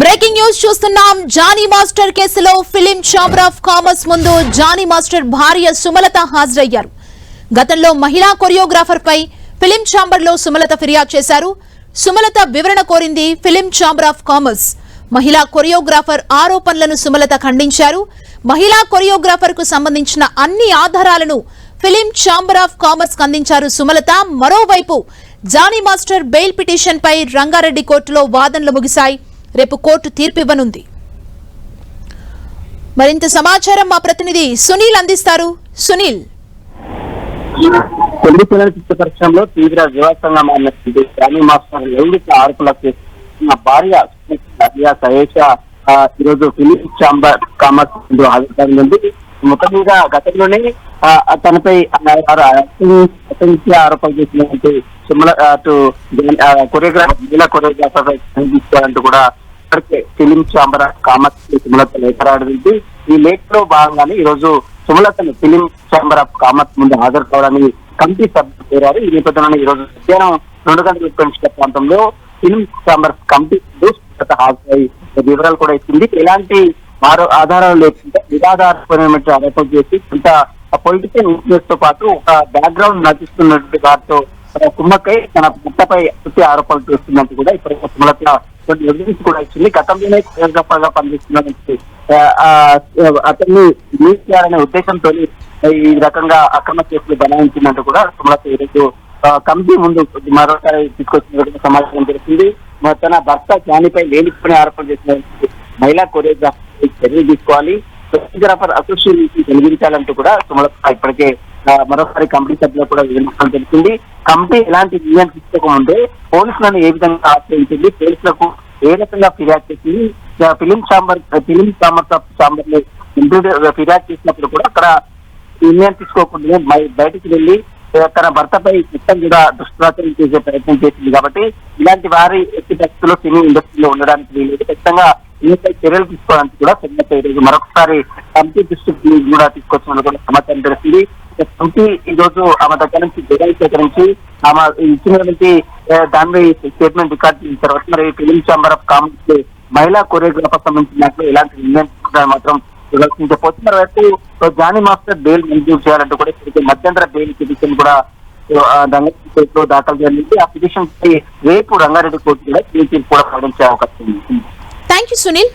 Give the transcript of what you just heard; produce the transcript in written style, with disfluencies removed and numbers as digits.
Breaking news చూస్తున్నాం. Johnny master కేసులో film chamber of commerce ముందు జానీ మాస్టర్ భార్య సుమలత హాజరయ్యారు. గతంలో మహిళా కొరియోగ్రాఫర్ పై ఫిలిం ఛాంబర్ లో సుమలత ఫిర్యాదు చేశారు. సుమలత వివరణ కోరింది ఫిలిం ఛాంబర్ ఆఫ్ కామర్స్. మహిళా కొరియోగ్రాఫర్ ఆరోపణలను సుమలత ఖండించారు. మహిళా కొరియోగ్రాఫర్ కు సంబంధించిన అన్ని ఆధారాలను ఫిలిం ఛాంబర్ ఆఫ్ కామర్స్ అందించారు సుమలత. మరోవైపు జానీ మాస్టర్ బెయిల్ పిటిషన్ పై రంగారెడ్డి కోర్టులో వాదనలు ముగిశాయి. రేపు కోర్టు తీర్పు ఇవ్వనుంది. మరింత సమాచారం మా ప్రతినిధి సునీల్ అందిస్తారు. సునీల్, కొన్ని పిల్లల శిక్ష పరిశ్రమలో తీవ్ర వివాదంగా మారినటువంటి జానీ మాస్టర్ లైంగిక ఆరోపణలకు భార్య సయేష ఈరోజు ఫిలిం ఛాంబర్ కామర్స్ ముందు హాజరైంది. మొత్తం మీద గతంలోనే తనపై ఆరోపణలు చేసినటువంటి మహిళా కొరియోగ్రాఫర్ తీసుకోవాలంటూ కూడా ఫిలిం ఛాంబర్ కామర్స్ సుమలత లేఖ రావడానికి ఈ లేఖలో భాగంగానే ఈ రోజు సుమలతను ఫిలిం ఛాంబర్ ఆఫ్ కామర్స్ ముందు హాజరు కావడానికి కమిటీ సభ్యులు చేరారు. ఈ నేపథ్యంలో ఈ రోజు మధ్యాహ్నం 2 ప్రాంతంలో ఫిలిం ఛాంబర్ కమిటీ హాజరై వివరాలు కూడా ఇచ్చింది. ఎలాంటి ఆధారాలు లేకుండా నిరాధారపరమైన ఆరోపణ చేసి కొంత పొలిటికల్ ఇన్ఫ్లుయెన్స్ తో పాటు ఒక బ్యాక్గ్రౌండ్ నటిస్తున్నటువంటి వారితో కుమ్మక్కై తన భర్తపై ఆరోపణలు చేస్తున్నట్టు కూడా ఇప్పుడు సుమలత ఎవిడెన్స్ కూడా ఇచ్చింది. గతంలోనే కొరియోగ్రాఫర్ గా పనిచేస్తున్నటువంటి అతన్ని రిలీజ్ చేయాలనే ఉద్దేశంతో ఈ రకంగా అక్రమ కేసులు బనాయించినట్టు కూడా సుమలత ఈరోజు కమిటీ ముందు మరోసారి తీసుకొచ్చిన సమాచారం తెలిసింది. తన భర్త జానీపై లేనిపోయిన ఆరోపణ చేసిన మహిళా కొరియోగ్రాఫర్ చర్యలు తీసుకోవాలి, కొరియోగ్రాఫర్ అసోసియేషన్ తొలగించాలంటూ కూడా సుమలత ఇప్పటికే మరోసారి కమిటీ సభ్యులు కూడా వివరించడం తెలిసింది. కమిటీ ఎలాంటి నిర్ణయం తీసుకోకముందే పోలీసులను ఏ విధంగా ఆశ్రయించింది, పోలీసులకు ఏ రకంగా ఫిర్యాదు చేసింది, ఫిలిం ఛాంబర్ లో ఫిర్యాదు చేసినప్పుడు కూడా అక్కడ నిర్ణయం తీసుకోకుండా బయటికి వెళ్లి తన భర్తపై మొత్తం కూడా దుష్ప్రచారం చేసే ప్రయత్నం చేసింది. కాబట్టి ఇలాంటి వారి ఎట్టి పరిస్థితుల్లో సినీ ఇండస్ట్రీలో ఉండడానికి వీలు ఖచ్చితంగా దీనిపై చర్యలు తీసుకోవడానికి కూడా ఈరోజు మరొకసారి కమిటీ దృష్టికి కూడా తీసుకొచ్చినట్టు కూడా సమాచారం తెలిసింది. కమిటీ ఈ రోజు ఆమె దగ్గర నుంచి వివరాలు సేకరించి ఆమె ఇచ్చినటువంటి దాని స్టేట్మెంట్ రికార్డ్ చేసిన తర్వాత మరి ఫిలిం ఛాంబర్ ఆఫ్ కామర్స్ మహిళా కొరియోగ్రాఫర్ సంబంధించినట్లు ఎలాంటి నిర్ణయం మాత్రం చెప్పవచ్చు. మరోవైపు జానీ మాస్టర్ బెయిల్ మంజూరు చేయాలంటూ కూడా మధ్యంతర బెయిల్ పిటిషన్ కూడా రంగారెడ్డి కోర్టులో దాఖలు జరిగింది. ఆ పిటిషన్ పై రేపు రంగారెడ్డి కోర్టు కూడా తీర్పు కూడా ప్రకటించే అవకాశం ఉంది. Thank you Sunil.